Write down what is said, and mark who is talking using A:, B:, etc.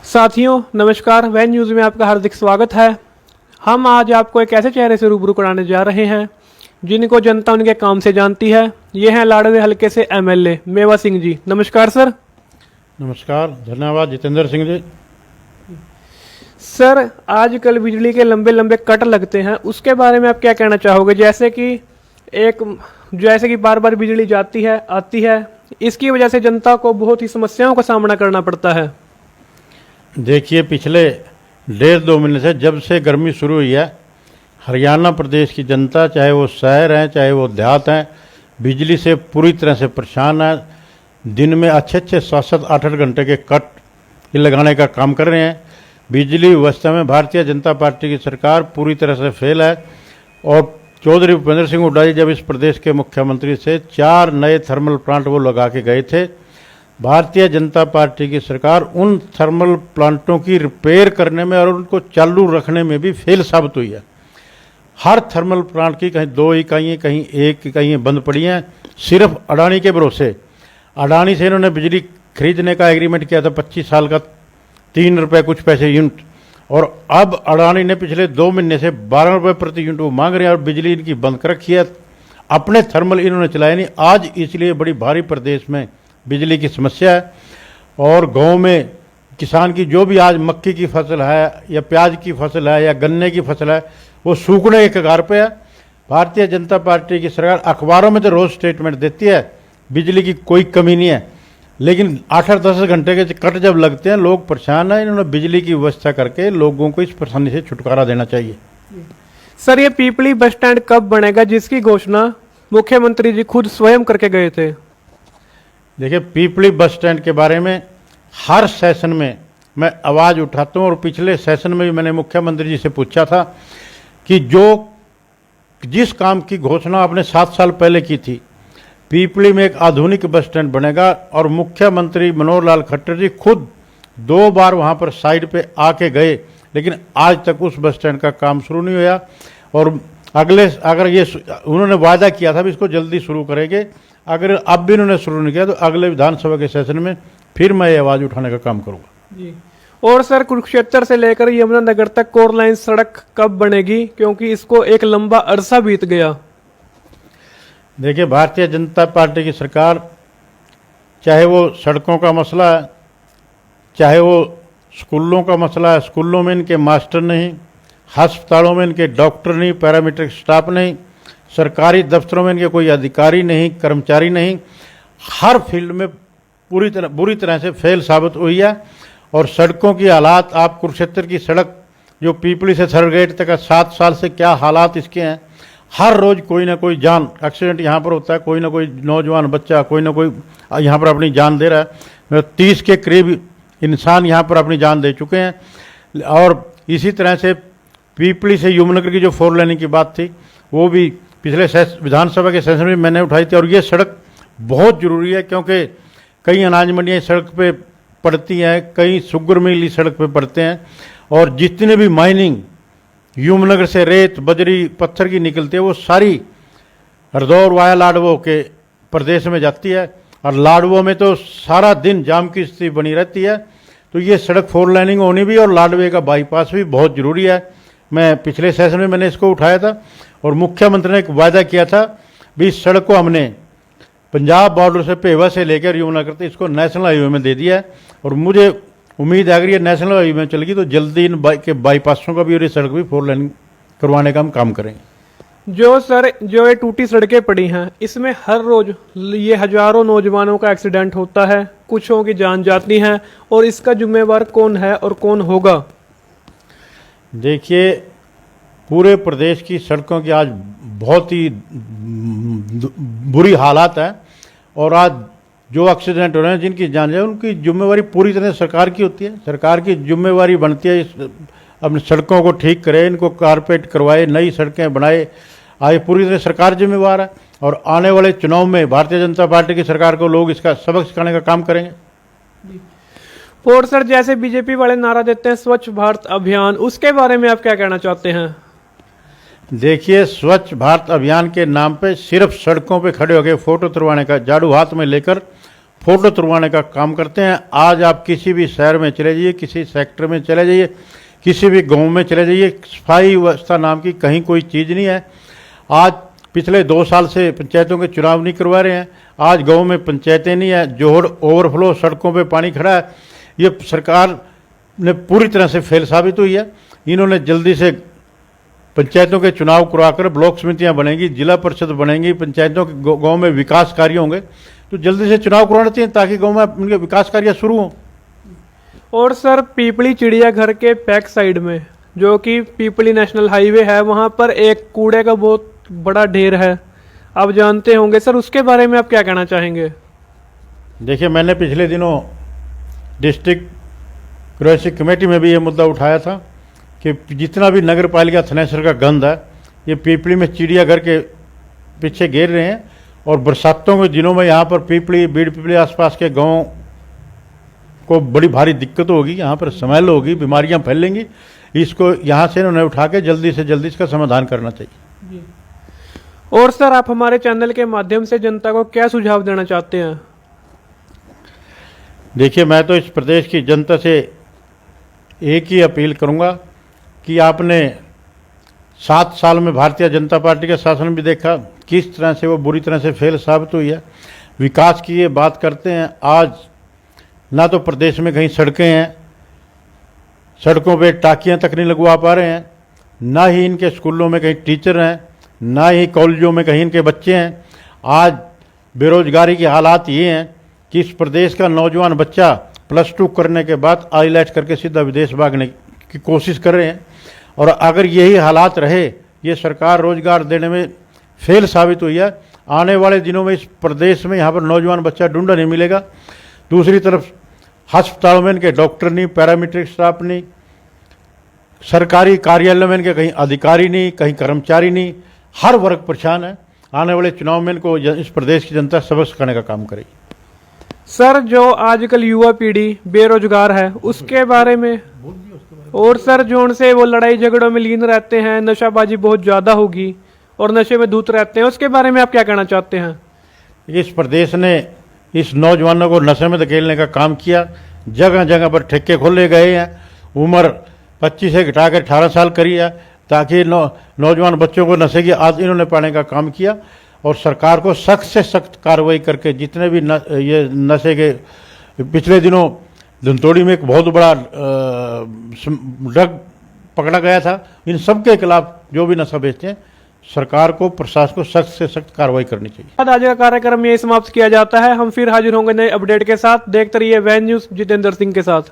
A: साथियों नमस्कार, van news में आपका हार्दिक स्वागत है। हम आज आपको एक ऐसे चेहरे से रूबरू कराने जा रहे हैं जिनको जनता उनके काम से जानती है। ये हैं लाड़वे हलके से एमएलए मेवा सिंह जी। नमस्कार सर।
B: नमस्कार, धन्यवाद जितेंद्र सिंह जी।
A: सर, आजकल बिजली के लंबे लंबे कट लगते हैं, उसके बारे में आप क्या कहना चाहोगे? जैसे कि बार बार बिजली जाती है आती है, इसकी वजह से जनता को बहुत ही समस्याओं का सामना करना पड़ता है।
B: देखिए, पिछले 1.5-2 महीने से जब से गर्मी शुरू हुई है, हरियाणा प्रदेश की जनता, चाहे वो शहर हैं चाहे वो देहात हैं, बिजली से पूरी तरह से परेशान है। दिन में अच्छे 7-7 8-8 घंटे के कट लगाने का काम कर रहे हैं। बिजली व्यवस्था में भारतीय जनता पार्टी की सरकार पूरी तरह से फेल है। और चौधरी भूपेंद्र सिंह हुड्डा जी जब इस प्रदेश के मुख्यमंत्री से 4 नए थर्मल प्लांट वो लगा के गए थे। भारतीय जनता पार्टी की सरकार उन थर्मल प्लांटों की रिपेयर करने में और उनको चालू रखने में भी फेल साबित हुई है। हर थर्मल प्लांट की कहीं 2 इकाइयाँ, कहीं 1 इकाइयाँ बंद पड़ी हैं, सिर्फ अडानी के भरोसे। अडानी से इन्होंने बिजली खरीदने का एग्रीमेंट किया था 25 साल का, 3 रुपये कुछ पैसे यूनिट, और अब अडानी ने पिछले 2 महीने से 12 रुपये प्रति यूनिट वो मांग रहे हैं और बिजली इनकी बंद कर रखी है। अपने थर्मल इन्होंने चलाए नहीं। आज इसलिए बड़ी भारी प्रदेश में बिजली की समस्या है। और गांव में किसान की जो भी आज मक्की की फसल है या प्याज की फसल है या गन्ने की फसल है, वो सूखने के कगार पे है। भारतीय जनता पार्टी की सरकार अखबारों में तो रोज़ स्टेटमेंट देती है बिजली की कोई कमी नहीं है, लेकिन 8-10 घंटे के कट जब लगते हैं लोग परेशान हैं। इन्होंने बिजली की व्यवस्था करके लोगों को इस परेशानी से छुटकारा देना चाहिए।
A: सर, ये पीपली बस स्टैंड कब बनेगा, जिसकी घोषणा मुख्यमंत्री जी खुद स्वयं करके गए थे?
B: देखिए, पीपली बस स्टैंड के बारे में हर सेशन में मैं आवाज़ उठाता हूँ, और पिछले सेशन में भी मैंने मुख्यमंत्री जी से पूछा था कि जिस काम की घोषणा आपने 7 साल पहले की थी, पीपली में एक आधुनिक बस स्टैंड बनेगा, और मुख्यमंत्री मनोहर लाल खट्टर जी खुद 2 बार वहाँ पर साइड पे आके गए, लेकिन आज तक उस बस स्टैंड का काम शुरू नहीं हुआ। और अगर ये उन्होंने वादा किया था भी इसको जल्दी शुरू करेंगे, अगर अब भी उन्होंने शुरू नहीं किया तो अगले विधानसभा के सेशन में फिर मैं ये आवाज़ उठाने का काम करूँगा
A: जी। और सर, कुरुक्षेत्र से लेकर यमुनानगर तक 4 लाइन सड़क कब बनेगी, क्योंकि इसको एक लंबा अरसा बीत गया?
B: देखिए, भारतीय जनता पार्टी की सरकार, चाहे वो सड़कों का मसला है, चाहे वो स्कूलों का मसला है, स्कूलों में इनके मास्टर नहीं, अस्पतालों में इनके डॉक्टर नहीं, पैरामेडिक स्टाफ नहीं, सरकारी दफ्तरों में इनके कोई अधिकारी नहीं, कर्मचारी नहीं, हर फील्ड में बुरी तरह से फेल साबित हुई है। और सड़कों की हालात, आप कुरुक्षेत्र की सड़क जो पीपली से सरगेट तक 7 साल से क्या हालात इसके हैं। हर रोज़ कोई ना कोई जान एक्सीडेंट यहाँ पर होता है, कोई ना कोई नौजवान बच्चा कोई ना कोई यहाँ पर अपनी जान दे रहा है। 30 के करीब इंसान यहाँ पर अपनी जान दे चुके हैं। और इसी तरह से पीपली से यमुनानगर की जो 4 लाइन की बात थी, वो भी पिछले विधानसभा के सेशन में मैंने उठाई थी। और ये सड़क बहुत ज़रूरी है, क्योंकि कई अनाज मंडियाँ सड़क पे पड़ती हैं, कई शुगर मिल सड़क पे पड़ते हैं, और जितने भी माइनिंग यमुनानगर से रेत बजरी पत्थर की निकलती है, वो सारी हरदौर वाया लाडवो के प्रदेश में जाती है। और लाडवो में तो सारा दिन जाम की स्थिति बनी रहती है। तो ये सड़क 4 लाइनिंग होनी भी और लाडवे का बाईपास भी बहुत ज़रूरी है। मैं पिछले सेशन में मैंने इसको उठाया था, और मुख्यमंत्री ने एक वायदा किया था भी इस सड़क को हमने पंजाब बॉर्डर से पेवा से लेकर यमुनानगर तक इसको नेशनल हाईवे में दे दिया है। और मुझे उम्मीद है अगर ये नेशनल हाईवे में चलेगी तो जल्दी इन बाईपासों का भी और ये सड़क भी 4 लाइन करवाने का हम काम करेंगे।
A: जो ये टूटी सड़कें पड़ी हैं, इसमें हर रोज ये हजारों नौजवानों का एक्सीडेंट होता है, कुछों की जान जाती है, और इसका जिम्मेवार कौन है और कौन होगा?
B: देखिए, पूरे प्रदेश की सड़कों की आज बहुत ही बुरी हालात है, और आज जो एक्सीडेंट हो रहे हैं जिनकी जान जाए, उनकी जिम्मेवारी पूरी तरह सरकार की होती है। सरकार की जिम्मेवारी बनती है अपनी सड़कों को ठीक करे, इनको कारपेट करवाए, नई सड़कें बनाए। आज पूरी तरह सरकार जिम्मेवार है, और आने वाले चुनाव में भारतीय जनता पार्टी की सरकार को लोग इसका सबक सिखाने का काम करेंगे।
A: और सर, जैसे बीजेपी वाले नारा देते हैं स्वच्छ भारत अभियान, उसके बारे में आप क्या कहना चाहते हैं?
B: देखिए, स्वच्छ भारत अभियान के नाम पे सिर्फ सड़कों पे खड़े होकर फोटो तुलवाने का, झाड़ू हाथ में लेकर फोटो तुड़वाने का काम करते हैं। आज आप किसी भी शहर में चले जाइए, किसी सेक्टर में चले जाइए, किसी भी गांव में चले जाइए, सफाई व्यवस्था नाम की कहीं कोई चीज़ नहीं है। आज पिछले 2 साल से पंचायतों के चुनाव नहीं करवा रहे हैं। आज गांव में पंचायतें नहीं है, जोड़ ओवरफ्लो, सड़कों पे पानी खड़ा है। ये सरकार ने पूरी तरह से फेल साबित हुई है। इन्होंने जल्दी से पंचायतों के चुनाव करवाकर ब्लॉक समितियां बनेंगी, जिला परिषद बनेंगी, पंचायतों के गांव में विकास कार्य होंगे, तो जल्दी से चुनाव करवाना चाहिए ताकि गांव में उनके विकास कार्य शुरू हों।
A: और सर पीपली चिड़ियाघर के बैक साइड में जो कि पीपली नेशनल हाईवे है, वहां पर एक कूड़े का बहुत बड़ा ढेर है, आप जानते होंगे सर, उसके बारे में आप क्या कहना चाहेंगे?
B: देखिए, मैंने पिछले दिनों डिस्ट्रिक्ट कृषि कमेटी में भी ये मुद्दा उठाया था कि जितना भी नगर पालिका थनेसर का गंद है ये पीपली में चिड़ियाघर के पीछे घेर रहे हैं। और बरसातों के दिनों में यहाँ पर पीपली, बीड़ पीपली आसपास के गाँव को बड़ी भारी दिक्कत होगी, यहाँ पर स्मेल होगी, बीमारियाँ फैलेंगी। इसको यहाँ से इन्होंने उठा के जल्दी से जल्दी इसका समाधान करना चाहिए।
A: और सर आप हमारे चैनल के माध्यम से जनता को क्या सुझाव देना चाहते हैं?
B: देखिए, मैं तो इस प्रदेश की जनता से एक ही अपील करूंगा कि आपने 7 साल में भारतीय जनता पार्टी का शासन भी देखा किस तरह से वो बुरी तरह से फेल साबित हुई है। विकास की ये बात करते हैं, आज ना तो प्रदेश में कहीं सड़कें हैं, सड़कों पे टाकियां तक नहीं लगवा पा रहे हैं, ना ही इनके स्कूलों में कहीं टीचर हैं, ना ही कॉलेजों में कहीं इनके बच्चे हैं। आज बेरोजगारी के हालात ये हैं कि इस प्रदेश का नौजवान बच्चा +2 करने के बाद आईलेट्स करके सीधा विदेश भागने की कोशिश कर रहे हैं। और अगर यही हालात रहे, ये सरकार रोजगार देने में फेल साबित हुई है, आने वाले दिनों में इस प्रदेश में यहाँ पर नौजवान बच्चा ढूंढा नहीं मिलेगा। दूसरी तरफ अस्पतालों में इनके डॉक्टर नहीं, पैरामेट्रिक स्टाफ नहीं, सरकारी कार्यालय में इनके कहीं अधिकारी नहीं, कहीं कर्मचारी नहीं, हर वर्ग परेशान है। आने वाले चुनाव में इनको इस प्रदेश की जनता सबक सिखाने का काम करेगी।
A: सर जो आजकल युवा पीढ़ी बेरोजगार है उसके बारे में, और सर जो उनसे वो लड़ाई झगड़ों में लीन रहते हैं, नशाबाजी बहुत ज़्यादा होगी और नशे में धूत रहते हैं, उसके बारे में आप क्या कहना चाहते हैं?
B: इस प्रदेश ने इस नौजवानों को नशे में धकेलने का काम किया। जगह जगह पर ठेके खोले गए हैं, उम्र 25 से घटाकर 18 साल करी है ताकि नौजवान बच्चों को नशे की आदत इन्होंने पाने का काम किया। और सरकार को सख्त से सख्त कार्रवाई करके जितने भी ये नशे के, पिछले दिनों धनतोड़ी में एक बहुत बड़ा ड्रग पकड़ा गया था, इन सब के खिलाफ जो भी नशा बेचते हैं सरकार को, प्रशासन को सख्त से सख्त कार्रवाई करनी चाहिए।
A: आज का कार्यक्रम यही समाप्त किया जाता है। हम फिर हाजिर होंगे नए अपडेट के साथ। देखते रहिए वैन न्यूज़ जितेंद्र सिंह के साथ।